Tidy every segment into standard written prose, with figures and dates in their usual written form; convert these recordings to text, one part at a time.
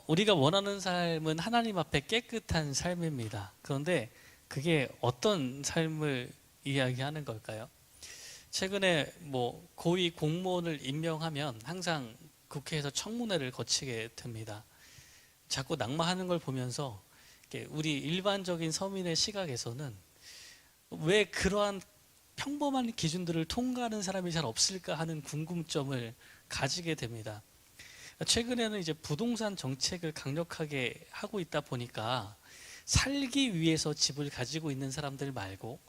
우리가 원하는 삶은 하나님 앞에 깨끗한 삶입니다. 그런데 그게 어떤 삶을 이야기하는 걸까요? 최근에 고위 공무원을 임명하면 항상 국회에서 청문회를 거치게 됩니다. 자꾸 낙마하는 걸 보면서 우리 일반적인 서민의 시각에서는 왜 그러한 평범한 기준들을 통과하는 사람이 잘 없을까 하는 궁금점을 가지게 됩니다. 최근에는 이제 부동산 정책을 강력하게 하고 있다 보니까 살기 위해서 집을 가지고 있는 사람들 말고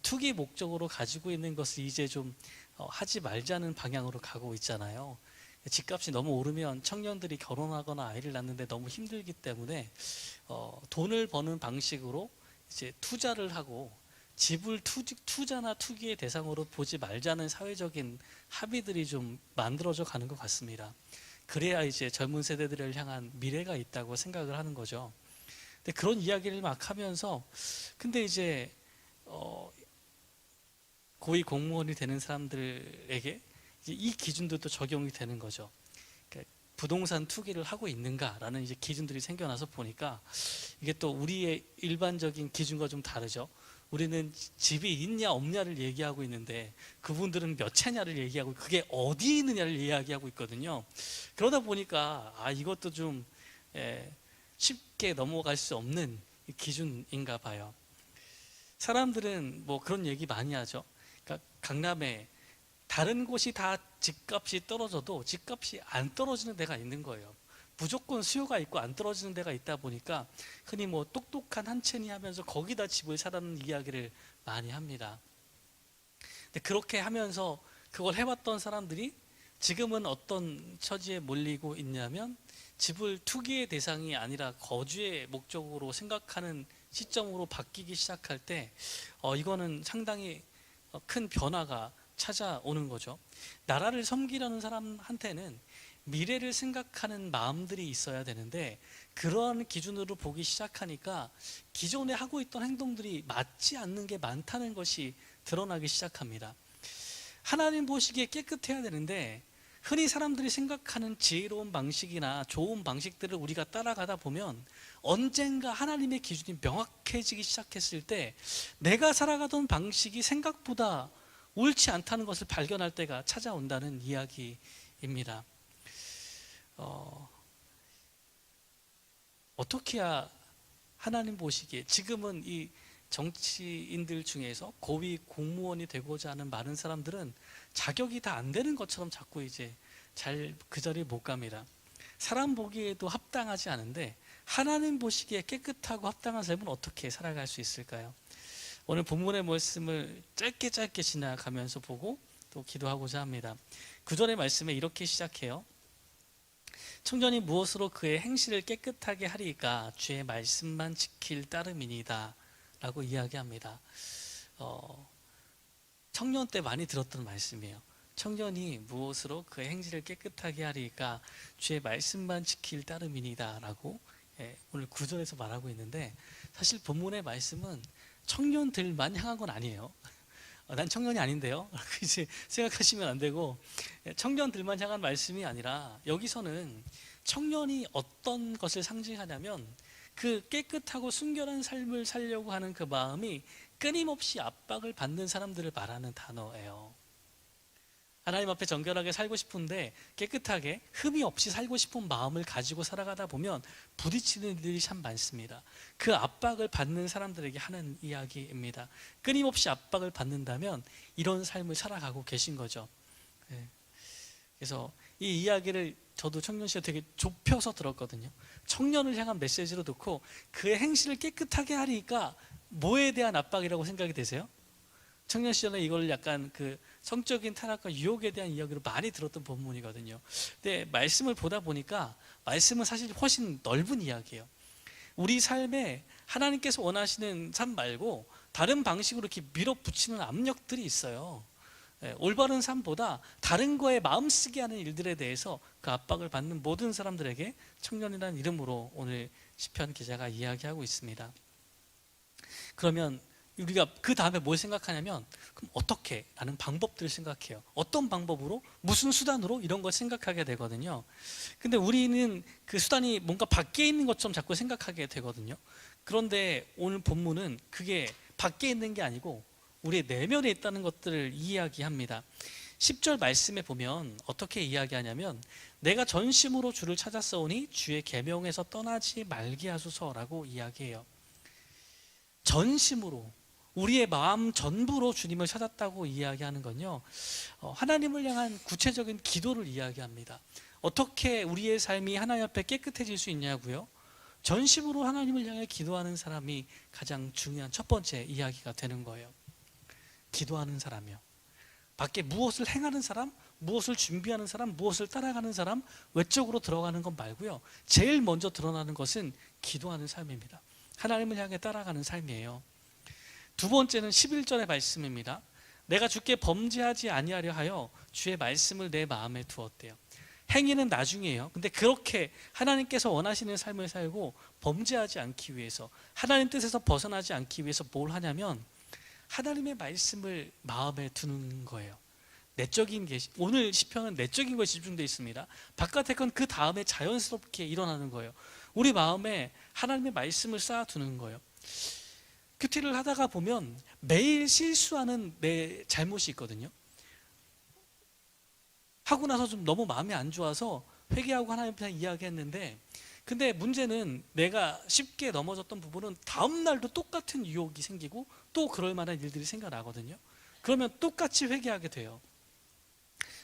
투기 목적으로 가지고 있는 것을 이제 좀 하지 말자는 방향으로 가고 있잖아요. 집값이 너무 오르면 청년들이 결혼하거나 아이를 낳는데 너무 힘들기 때문에 돈을 버는 방식으로 이제 투자를 하고 집을 투자나 투기의 대상으로 보지 말자는 사회적인 합의들이 좀 만들어져 가는 것 같습니다. 그래야 이제 젊은 세대들을 향한 미래가 있다고 생각을 하는 거죠. 근데 그런 이야기를 막 하면서 근데 이제 고위 공무원이 되는 사람들에게 이제 이 기준들도 적용이 되는 거죠. 그러니까 부동산 투기를 하고 있는가라는 이제 기준들이 생겨나서 보니까 이게 또 우리의 일반적인 기준과 좀 다르죠. 우리는 집이 있냐 없냐를 얘기하고 있는데 그분들은 몇 채냐를 얘기하고 그게 어디 있느냐를 이야기하고 있거든요. 그러다 보니까 이것도 좀 쉽게 넘어갈 수 없는 기준인가 봐요. 사람들은 그런 얘기 많이 하죠. 그러니까 강남에 다른 곳이 다 집값이 떨어져도 집값이 안 떨어지는 데가 있는 거예요. 무조건 수요가 있고 안 떨어지는 데가 있다 보니까 흔히 똑똑한 한 채니 하면서 거기다 집을 사라는 이야기를 많이 합니다. 근데 그렇게 하면서 그걸 해왔던 사람들이 지금은 어떤 처지에 몰리고 있냐면 집을 투기의 대상이 아니라 거주의 목적으로 생각하는 시점으로 바뀌기 시작할 때 이거는 상당히 큰 변화가 찾아오는 거죠. 나라를 섬기려는 사람한테는 미래를 생각하는 마음들이 있어야 되는데 그러한 기준으로 보기 시작하니까 기존에 하고 있던 행동들이 맞지 않는 게 많다는 것이 드러나기 시작합니다. 하나님 보시기에 깨끗해야 되는데 흔히 사람들이 생각하는 지혜로운 방식이나 좋은 방식들을 우리가 따라가다 보면 언젠가 하나님의 기준이 명확해지기 시작했을 때 내가 살아가던 방식이 생각보다 옳지 않다는 것을 발견할 때가 찾아온다는 이야기입니다. 어떻게 해야 하나님 보시기에 지금은 이 정치인들 중에서 고위 공무원이 되고자 하는 많은 사람들은 자격이 다 안 되는 것처럼 자꾸 이제 잘 그 자리에 못 갑니다. 사람 보기에도 합당하지 않은데 하나님 보시기에 깨끗하고 합당한 삶은 어떻게 살아갈 수 있을까요? 오늘 본문의 말씀을 짧게 지나가면서 보고 또 기도하고자 합니다. 9절의 말씀에 이렇게 시작해요. 청년이 무엇으로 그의 행실을 깨끗하게 하리까 주의 말씀만 지킬 따름이니이다 라고 이야기합니다. 청년 때 많이 들었던 말씀이에요. 청년이 무엇으로 그의 행실을 깨끗하게 하리까 주의 말씀만 지킬 따름이니이다 라고 오늘 9절에서 말하고 있는데 사실 본문의 말씀은 청년들만 향한 건 아니에요. 난 청년이 아닌데요? 이제 생각하시면 안 되고 청년들만 향한 말씀이 아니라 여기서는 청년이 어떤 것을 상징하냐면 그 깨끗하고 순결한 삶을 살려고 하는 그 마음이 끊임없이 압박을 받는 사람들을 말하는 단어예요. 하나님 앞에 정결하게 살고 싶은데 깨끗하게 흠이 없이 살고 싶은 마음을 가지고 살아가다 보면 부딪히는 일들이 참 많습니다. 그 압박을 받는 사람들에게 하는 이야기입니다. 끊임없이 압박을 받는다면 이런 삶을 살아가고 계신 거죠. 그래서 이 이야기를 저도 청년 시절 되게 좁혀서 들었거든요. 청년을 향한 메시지로 듣고 그의 행실을 깨끗하게 하리니까 뭐에 대한 압박이라고 생각이 되세요? 청년 시절에 이걸 약간 그 성적인 타락과 유혹에 대한 이야기로 많이 들었던 본문이거든요. 근데 말씀을 보다 보니까 말씀은 사실 훨씬 넓은 이야기예요. 우리 삶에 하나님께서 원하시는 삶 말고 다른 방식으로 이렇게 밀어붙이는 압력들이 있어요. 올바른 삶보다 다른 거에 마음 쓰게 하는 일들에 대해서 그 압박을 받는 모든 사람들에게 청년이라는 이름으로 오늘 시편 기자가 이야기하고 있습니다. 그러면 우리가 그 다음에 뭘 생각하냐면 그럼 어떻게? 라는 방법들을 생각해요. 어떤 방법으로? 무슨 수단으로? 이런 걸 생각하게 되거든요. 근데 우리는 그 수단이 뭔가 밖에 있는 것처럼 자꾸 생각하게 되거든요. 그런데 오늘 본문은 그게 밖에 있는 게 아니고 우리의 내면에 있다는 것들을 이야기합니다. 10절 말씀에 보면 어떻게 이야기하냐면 내가 전심으로 주를 찾았사오니 주의 계명에서 떠나지 말게 하소서라고 이야기해요. 전심으로, 우리의 마음 전부로 주님을 찾았다고 이야기하는 건요, 하나님을 향한 구체적인 기도를 이야기합니다. 어떻게 우리의 삶이 하나님 앞에 깨끗해질 수 있냐고요? 전심으로 하나님을 향해 기도하는 사람이 가장 중요한 첫 번째 이야기가 되는 거예요. 기도하는 사람이요. 밖에 무엇을 행하는 사람, 무엇을 준비하는 사람, 무엇을 따라가는 사람, 외적으로 들어가는 것 말고요, 제일 먼저 드러나는 것은 기도하는 삶입니다. 하나님을 향해 따라가는 삶이에요. 두 번째는 11절의 말씀입니다. 내가 주께 범죄하지 아니하려 하여 주의 말씀을 내 마음에 두었대요. 행위는 나중이에요. 근데 그렇게 하나님께서 원하시는 삶을 살고 범죄하지 않기 위해서, 하나님 뜻에서 벗어나지 않기 위해서 뭘 하냐면 하나님의 말씀을 마음에 두는 거예요. 내적인 게, 오늘 시편은 내적인 것에 집중되어 있습니다. 바깥의 건 그 다음에 자연스럽게 일어나는 거예요. 우리 마음에 하나님의 말씀을 쌓아두는 거예요. 큐티를 하다가 보면 매일 실수하는 내 잘못이 있거든요. 하고 나서 좀 너무 마음이 안 좋아서 회개하고 하나님께 이야기했는데, 근데 문제는 내가 쉽게 넘어졌던 부분은 다음 날도 똑같은 유혹이 생기고 또 그럴 만한 일들이 생겨나거든요. 그러면 똑같이 회개하게 돼요.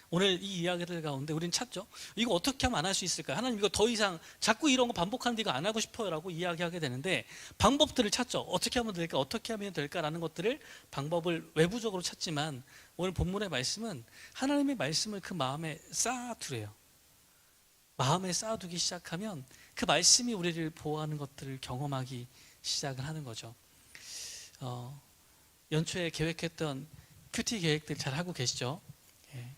오늘 이 이야기들 가운데 우리는 찾죠. 이거 어떻게 하면 안 할 수 있을까요? 하나님, 이거 더 이상 자꾸 이런 거 반복하는데 이거 안 하고 싶어요 라고 이야기하게 되는데 방법들을 찾죠. 어떻게 하면 될까? 어떻게 하면 될까라는 것들을, 방법을 외부적으로 찾지만 오늘 본문의 말씀은 하나님의 말씀을 그 마음에 쌓아두래요. 마음에 쌓아두기 시작하면 그 말씀이 우리를 보호하는 것들을 경험하기 시작을 하는 거죠. 연초에 계획했던 큐티 계획들 잘 하고 계시죠? 예.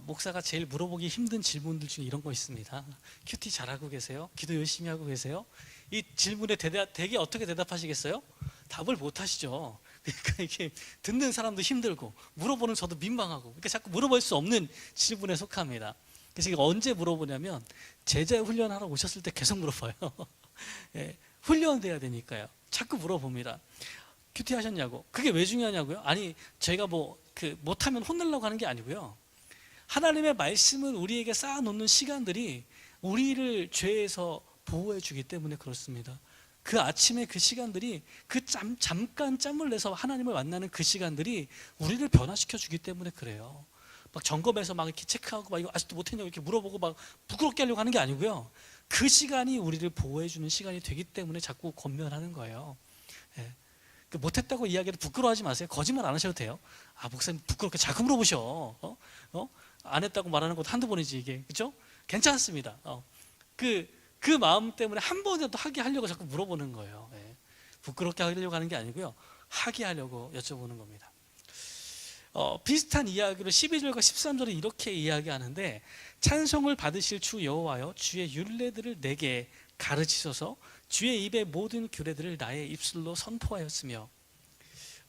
목사가 제일 물어보기 힘든 질문들 중에 이런 거 있습니다. 큐티 잘하고 계세요? 기도 열심히 하고 계세요? 이 질문에 대개 어떻게 대답하시겠어요? 답을 못 하시죠. 그러니까 이게 듣는 사람도 힘들고 물어보는 저도 민망하고, 그러니까 자꾸 물어볼 수 없는 질문에 속합니다. 그래서 이거 언제 물어보냐면 제자 훈련하러 오셨을 때 계속 물어봐요. 예, 훈련돼야 되니까요. 자꾸 물어봅니다. 큐티 하셨냐고. 그게 왜 중요하냐고요? 아니, 제가 못하면 혼내려고 하는 게 아니고요. 하나님의 말씀을 우리에게 쌓아놓는 시간들이 우리를 죄에서 보호해 주기 때문에 그렇습니다. 그 아침에 그 시간들이, 잠깐 짬을 내서 하나님을 만나는 그 시간들이 우리를 변화시켜 주기 때문에 그래요. 막 점검해서 막 이렇게 체크하고 막 이거 아직도 못했냐고 이렇게 물어보고 막 부끄럽게 하려고 하는 게 아니고요. 그 시간이 우리를 보호해 주는 시간이 되기 때문에 자꾸 권면하는 거예요. 예. 못했다고 이야기를 부끄러워하지 마세요. 거짓말 안 하셔도 돼요. 목사님 부끄럽게 자꾸 물어보셔. 안 했다고 말하는 것도 한두 번이지 이게, 그렇죠? 괜찮습니다. 그 마음 때문에 한 번이라도 하게 하려고 자꾸 물어보는 거예요. 예. 부끄럽게 하려고 하는 게 아니고요, 하게 하려고 여쭤보는 겁니다. 비슷한 이야기로 12절과 13절에 이렇게 이야기하는데, 찬송을 받으실 주 여호와여 주의 율례들을 내게 가르치소서, 주의 입의 모든 규례들을 나의 입술로 선포하였으며.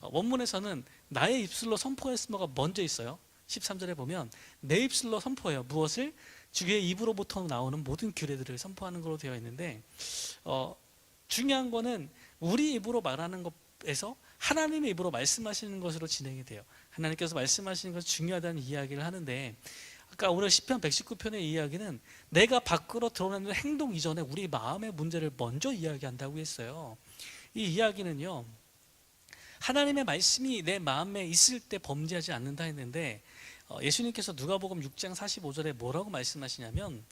원문에서는 나의 입술로 선포하였으며가 먼저 있어요. 13절에 보면 내 입술로 선포해요. 무엇을? 주의 입으로부터 나오는 모든 규례들을 선포하는 걸로 되어 있는데, 중요한 거는 우리 입으로 말하는 것에서 하나님의 입으로 말씀하시는 것으로 진행이 돼요. 하나님께서 말씀하시는 것이 중요하다는 이야기를 하는데, 아까 오늘 시편 119편의 이야기는 내가 밖으로 드러내는 행동 이전에 우리 마음의 문제를 먼저 이야기한다고 했어요. 이 이야기는요, 하나님의 말씀이 내 마음에 있을 때 범죄하지 않는다 했는데, 예수님께서 누가복음 6장 45절에 뭐라고 말씀하시냐면,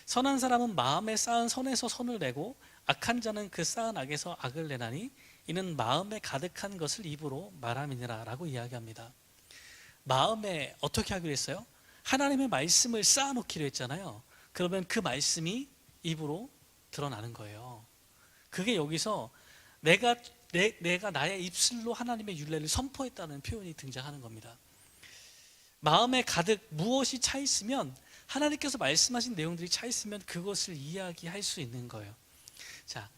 선한 사람은 마음에 쌓은 선에서 선을 내고 악한 자는 그 쌓은 악에서 악을 내나니 이는 마음에 가득한 것을 입으로 말함이니라 라고 이야기합니다. 마음에 어떻게 하기로 했어요? 하나님의 말씀을 쌓아놓기로 했잖아요. 그러면 그 말씀이 입으로 드러나는 거예요. 그게 여기서 내가 나의 입술로 하나님의 율례를 선포했다는 표현이 등장하는 겁니다. 마음에 가득 무엇이 차 있으면, 하나님께서 말씀하신 내용들이 차 있으면 그것을 이야기할 수 있는 거예요. 자,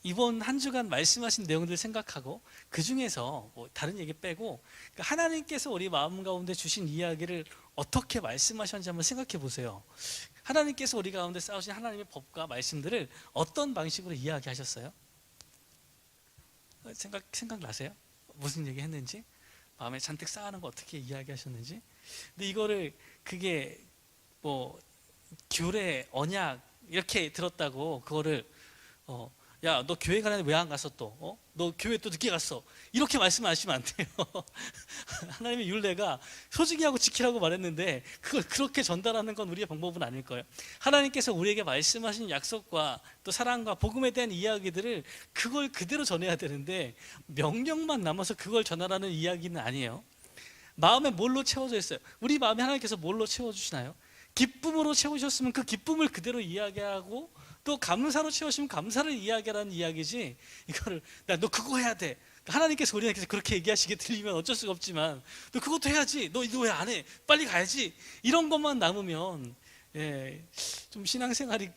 이번 한 주간 말씀하신 내용들 생각하고 그 중에서 뭐 다른 얘기 빼고 하나님께서 우리 마음 가운데 주신 이야기를 어떻게 말씀하셨는지 한번 생각해 보세요. 하나님께서 우리 가운데 쌓으신 하나님의 법과 말씀들을 어떤 방식으로 이야기하셨어요? 생각나세요? 무슨 얘기 했는지? 마음에 잔뜩 쌓아놓은 거 어떻게 이야기하셨는지? 근데 이거를 그게 뭐 규례, 언약 이렇게 들었다고 그거를 야, 너 교회 가는데 왜 안 갔어 또? 너 교회 또 늦게 갔어. 이렇게 말씀하시면 안 돼요. 하나님의 율례가 소중히 하고 지키라고 말했는데 그걸 그렇게 전달하는 건 우리의 방법은 아닐 거예요. 하나님께서 우리에게 말씀하신 약속과 또 사랑과 복음에 대한 이야기들을 그걸 그대로 전해야 되는데 명령만 남아서 그걸 전하라는 이야기는 아니에요. 마음에 뭘로 채워져 있어요? 우리 마음에 하나님께서 뭘로 채워주시나요? 기쁨으로 채우셨으면 그 기쁨을 그대로 이야기하고 또 감사로 채우시면 감사를 이야기하라는 이야기지, 이거를 너 그거 해야 돼, 하나님께서 우리에게 그렇게 얘기하시게 들리면 어쩔 수가 없지만 너 그것도 해야지, 너 이거 왜 안 해, 빨리 가야지, 이런 것만 남으면 좀 신앙생활이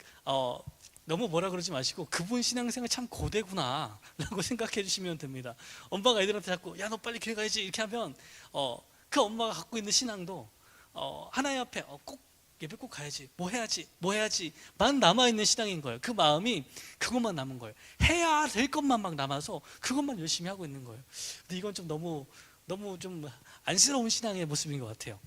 너무 뭐라 그러지 마시고 그분 신앙생활 참 고되구나 라고 생각해 주시면 됩니다. 엄마가 애들한테 자꾸 야 너 빨리 교회 가야지 이렇게 하면 그 엄마가 갖고 있는 신앙도 하나님 앞에 꼭 예배 꼭 가야지, 뭐 해야지만 남아있는 신앙인 거예요. 그 마음이 그것만 남은 거예요. 해야 될 것만 막 남아서 그것만 열심히 하고 있는 거예요. 근데 이건 좀 너무 좀 안쓰러운 신앙의 모습인 것 같아요.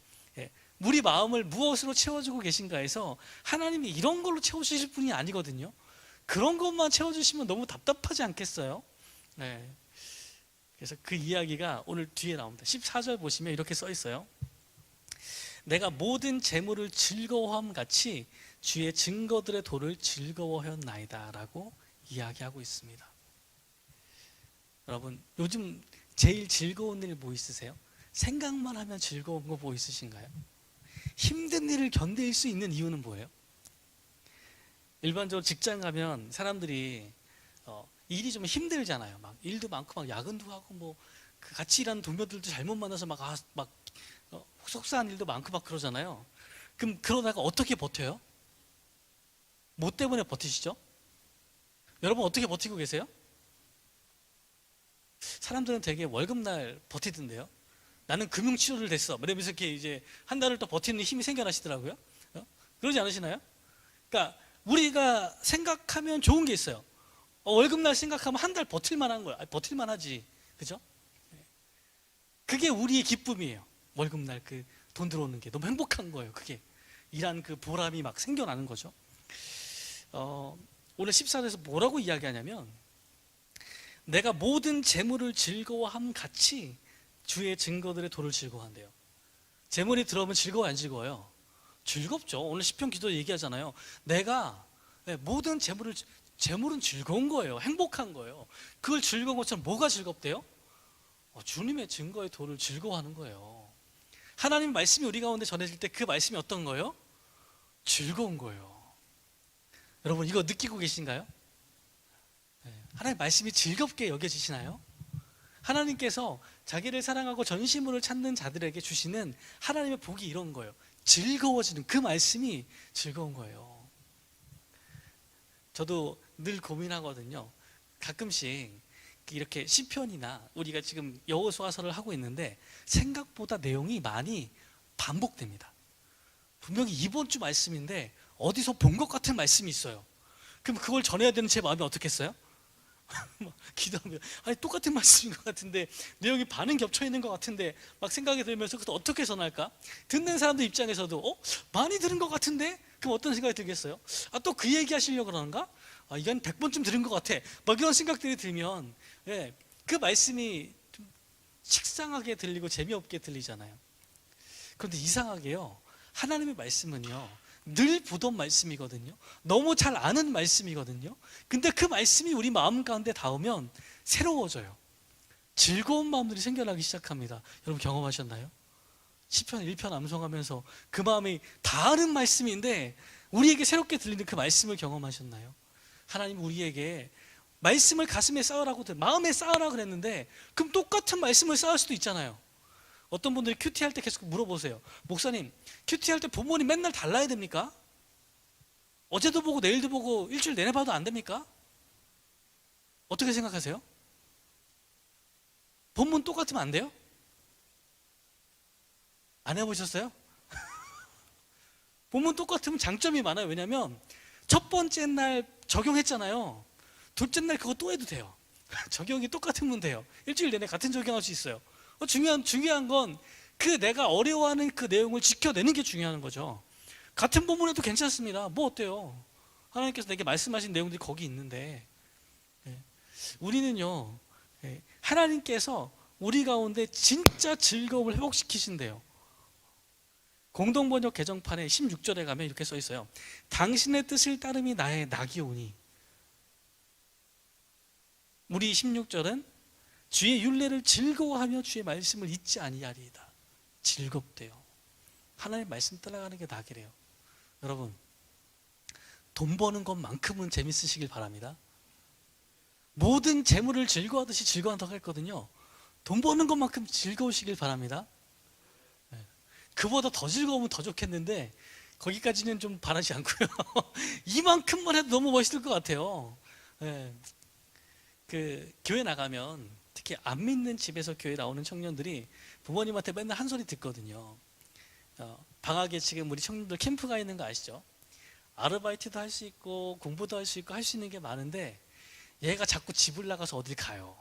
우리 마음을 무엇으로 채워주고 계신가 해서 하나님이 이런 걸로 채워주실 분이 아니거든요. 그런 것만 채워주시면 너무 답답하지 않겠어요? 그래서 그 이야기가 오늘 뒤에 나옵니다. 14절 보시면 이렇게 써 있어요. 내가 모든 재물을 즐거워함 같이 주의 증거들의 도를 즐거워하였나이다 라고 이야기하고 있습니다. 여러분, 요즘 제일 즐거운 일 뭐 있으세요? 생각만 하면 즐거운 거 뭐 있으신가요? 힘든 일을 견딜 수 있는 이유는 뭐예요? 일반적으로 직장 가면 사람들이 일이 좀 힘들잖아요. 막 일도 많고 막 야근도 하고 뭐 같이 일하는 동료들도 잘못 만나서 막 속상한 일도 많고 막 그러잖아요. 그럼 그러다가 어떻게 버텨요? 뭐 때문에 버티시죠? 여러분 어떻게 버티고 계세요? 사람들은 되게 월급날 버티던데요. 나는 금융치료를 됐어 이러면서 이렇게 이제 한 달을 또 버티는 힘이 생겨나시더라고요. 그러지 않으시나요? 그러니까 우리가 생각하면 좋은 게 있어요. 월급날 생각하면 한 달 버틸만한 거야. 버틸만하지, 그죠? 그게 우리의 기쁨이에요. 월급날 그 돈 들어오는 게 너무 행복한 거예요. 그게 일한 그 보람이 막 생겨나는 거죠. 오늘 14절에서 뭐라고 이야기하냐면 내가 모든 재물을 즐거워함 같이 주의 증거들의 도를 즐거워한대요. 재물이 들어오면 즐거워 안 즐거워요? 즐겁죠. 오늘 시편 기도 얘기하잖아요. 내가 모든 재물은 즐거운 거예요. 행복한 거예요. 그걸 즐거운 것처럼 뭐가 즐겁대요? 주님의 증거의 도를 즐거워하는 거예요. 하나님 말씀이 우리 가운데 전해질 때 그 말씀이 어떤 거예요? 즐거운 거예요. 여러분 이거 느끼고 계신가요? 하나님 말씀이 즐겁게 여겨지시나요? 하나님께서 자기를 사랑하고 전심으로 찾는 자들에게 주시는 하나님의 복이 이런 거예요. 즐거워지는 그 말씀이 즐거운 거예요. 저도 늘 고민하거든요. 가끔씩 이렇게 시편이나 우리가 지금 여호수아서를 하고 있는데 생각보다 내용이 많이 반복됩니다. 분명히 이번 주 말씀인데 어디서 본 것 같은 말씀이 있어요. 그럼 그걸 전해야 되는 제 마음이 어떻겠어요? 기도하면 아니 똑같은 말씀인 것 같은데 내용이 반은 겹쳐 있는 것 같은데 막 생각이 들면서 그것도 어떻게 전할까? 듣는 사람들 입장에서도 많이 들은 것 같은데? 그럼 어떤 생각이 들겠어요? 또 그 얘기 하시려고 그러는가? 이건 100번쯤 들은 것 같아 막 이런 생각들이 들면 그 말씀이 좀 식상하게 들리고 재미없게 들리잖아요. 그런데 이상하게요, 하나님의 말씀은요 늘 보던 말씀이거든요. 너무 잘 아는 말씀이거든요. 근데 그 말씀이 우리 마음 가운데 닿으면 새로워져요. 즐거운 마음들이 생겨나기 시작합니다. 여러분 경험하셨나요? 시편 1편 암송하면서 그 마음이 다 아는 말씀인데 우리에게 새롭게 들리는 그 말씀을 경험하셨나요? 하나님 우리에게 말씀을 가슴에 쌓으라고 마음에 쌓으라고 그랬는데 그럼 똑같은 말씀을 쌓을 수도 있잖아요. 어떤 분들이 큐티할 때 계속 물어보세요. 목사님 큐티할 때 본문이 맨날 달라야 됩니까? 어제도 보고 내일도 보고 일주일 내내 봐도 안 됩니까? 어떻게 생각하세요? 본문 똑같으면 안 돼요? 안 해보셨어요? 본문 똑같으면 장점이 많아요. 왜냐하면 첫 번째 날 적용했잖아요. 둘째 날 그거 또 해도 돼요. 적용이 똑같으면 돼요. 일주일 내내 같은 적용할 수 있어요. 중요한 건 그 내가 어려워하는 그 내용을 지켜내는 게 중요한 거죠. 같은 본문에도 괜찮습니다. 뭐 어때요? 하나님께서 내게 말씀하신 내용들이 거기 있는데, 우리는요, 하나님께서 우리 가운데 진짜 즐거움을 회복시키신대요. 공동번역 개정판에 16절에 가면 이렇게 써 있어요. 당신의 뜻을 따름이 나의 낙이오니. 우리 16절은 주의 율례를 즐거워하며 주의 말씀을 잊지 아니하리이다. 즐겁대요. 하나님의 말씀 따라가는 게 낙이래요. 여러분, 돈 버는 것만큼은 재밌으시길 바랍니다. 모든 재물을 즐거워하듯이 즐거워한다고 했거든요. 돈 버는 것만큼 즐거우시길 바랍니다. 그보다 더 즐거우면 더 좋겠는데 거기까지는 좀 바라지 않고요. 이만큼만 해도 너무 멋있을 것 같아요. 그 교회 나가면 특히 안 믿는 집에서 교회 나오는 청년들이 부모님한테 맨날 한 소리 듣거든요. 방학에 지금 우리 청년들 캠프 가 있는 거 아시죠? 아르바이트도 할 수 있고 공부도 할 수 있고 할 수 있는 게 많은데 얘가 자꾸 집을 나가서 어딜 가요.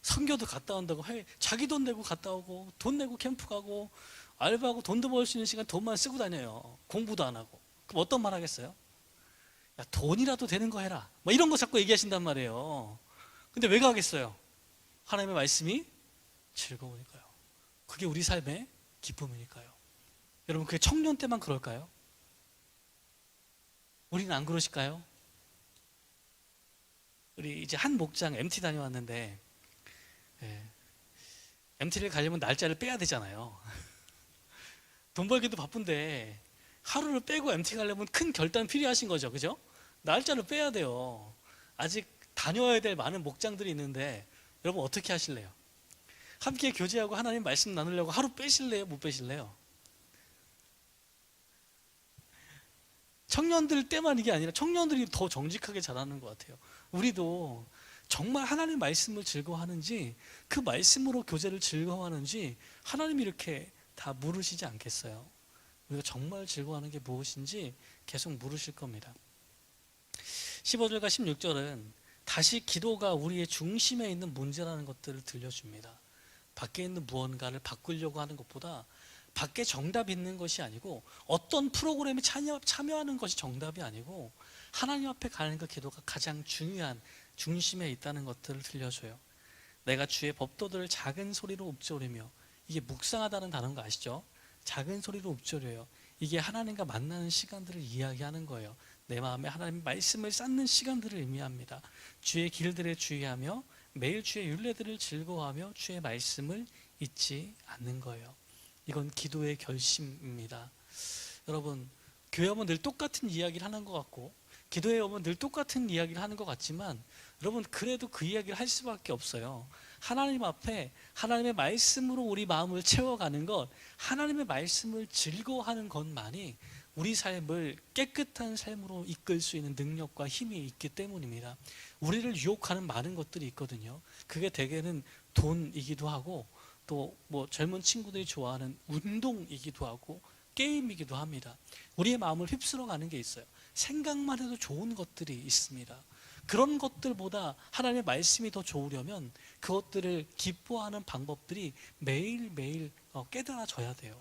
선교도 갔다 온다고 자기 돈 내고 갔다 오고 돈 내고 캠프 가고 알바하고 돈도 벌 수 있는 시간 돈만 쓰고 다녀요. 공부도 안 하고. 그럼 어떤 말 하겠어요? 야, 돈이라도 되는 거 해라. 뭐 이런 거 자꾸 얘기하신단 말이에요. 근데 왜 가겠어요? 하나님의 말씀이 즐거우니까요. 그게 우리 삶의 기쁨이니까요. 여러분, 그게 청년 때만 그럴까요? 우리는 안 그러실까요? 우리 이제 한 목장 MT 다녀왔는데, MT를 가려면 날짜를 빼야 되잖아요. 돈 벌기도 바쁜데 하루를 빼고 MT 가려면 큰 결단 필요하신 거죠, 그죠? 날짜를 빼야 돼요. 아직 다녀야 될 많은 목장들이 있는데 여러분 어떻게 하실래요? 함께 교제하고 하나님 말씀 나누려고 하루 빼실래요? 못 빼실래요? 청년들 때만 이게 아니라 청년들이 더 정직하게 자라는 것 같아요. 우리도 정말 하나님 말씀을 즐거워하는지 그 말씀으로 교제를 즐거워하는지 하나님이 이렇게 다 물으시지 않겠어요? 우리가 정말 즐거워하는 게 무엇인지 계속 물으실 겁니다. 15절과 16절은 다시 기도가 우리의 중심에 있는 문제라는 것들을 들려줍니다. 밖에 있는 무언가를 바꾸려고 하는 것보다 밖에 정답이 있는 것이 아니고 어떤 프로그램에 참여하는 것이 정답이 아니고 하나님 앞에 가는 그 기도가 가장 중요한 중심에 있다는 것들을 들려줘요. 내가 주의 법도들을 작은 소리로 읊조리며, 이게 묵상하다는 단어인 거 아시죠? 작은 소리로 읊조려요. 이게 하나님과 만나는 시간들을 이야기하는 거예요. 내 마음에 하나님의 말씀을 쌓는 시간들을 의미합니다. 주의 길들에 주의하며 매일 주의 율례들을 즐거워하며 주의 말씀을 잊지 않는 거예요. 이건 기도의 결심입니다. 여러분, 교회 오면 늘 똑같은 이야기를 하는 것 같고 기도에 오면 늘 똑같은 이야기를 하는 것 같지만 여러분, 그래도 그 이야기를 할 수밖에 없어요. 하나님 앞에 하나님의 말씀으로 우리 마음을 채워가는 것, 하나님의 말씀을 즐거워하는 것만이 우리 삶을 깨끗한 삶으로 이끌 수 있는 능력과 힘이 있기 때문입니다. 우리를 유혹하는 많은 것들이 있거든요. 그게 대개는 돈이기도 하고 또 뭐 젊은 친구들이 좋아하는 운동이기도 하고 게임이기도 합니다. 우리의 마음을 휩쓸어가는 게 있어요. 생각만 해도 좋은 것들이 있습니다. 그런 것들보다 하나님의 말씀이 더 좋으려면 그것들을 기뻐하는 방법들이 매일매일 깨달아져야 돼요.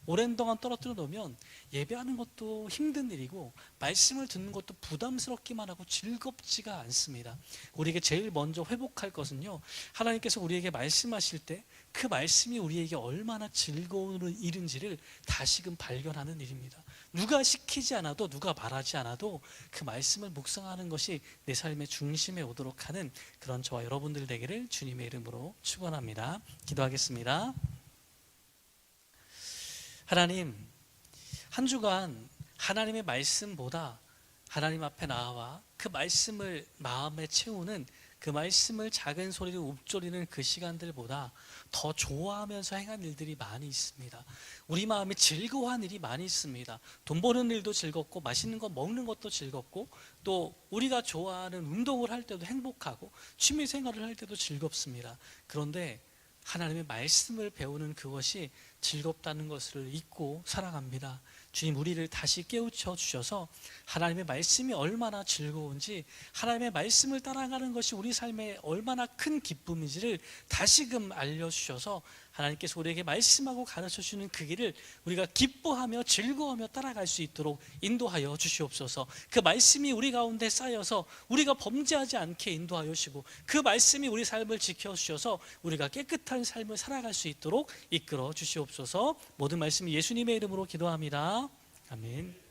오랜 동안 떨어뜨려 놓으면 예배하는 것도 힘든 일이고 말씀을 듣는 것도 부담스럽기만 하고 즐겁지가 않습니다. 우리에게 제일 먼저 회복할 것은요, 하나님께서 우리에게 말씀하실 때 그 말씀이 우리에게 얼마나 즐거운 일인지를 다시금 발견하는 일입니다. 누가 시키지 않아도 누가 말하지 않아도 그 말씀을 묵상하는 것이 내 삶의 중심에 오도록 하는 그런 저와 여러분들 되기를 주님의 이름으로 축원합니다. 기도하겠습니다. 하나님, 한 주간 하나님의 말씀보다 하나님 앞에 나와 그 말씀을 마음에 채우는 그 말씀을 작은 소리로 읊조리는 그 시간들보다 더 좋아하면서 행한 일들이 많이 있습니다. 우리 마음에 즐거워한 일이 많이 있습니다. 돈 버는 일도 즐겁고 맛있는 거 먹는 것도 즐겁고 또 우리가 좋아하는 운동을 할 때도 행복하고 취미 생활을 할 때도 즐겁습니다. 그런데 하나님의 말씀을 배우는 그것이 즐겁다는 것을 잊고 살아갑니다. 주님 우리를 다시 깨우쳐 주셔서 하나님의 말씀이 얼마나 즐거운지, 하나님의 말씀을 따라가는 것이 우리 삶에 얼마나 큰 기쁨인지를 다시금 알려주셔서 하나님께서 우리에게 말씀하고 가르쳐 주시는 그 길을 우리가 기뻐하며 즐거워하며 따라갈 수 있도록 인도하여 주시옵소서. 그 말씀이 우리 가운데 쌓여서 우리가 범죄하지 않게 인도하여 주시고, 그 말씀이 우리 삶을 지켜주셔서 우리가 깨끗한 삶을 살아갈 수 있도록 이끌어 주시옵소서. 모든 말씀 예수님의 이름으로 기도합니다. 아멘.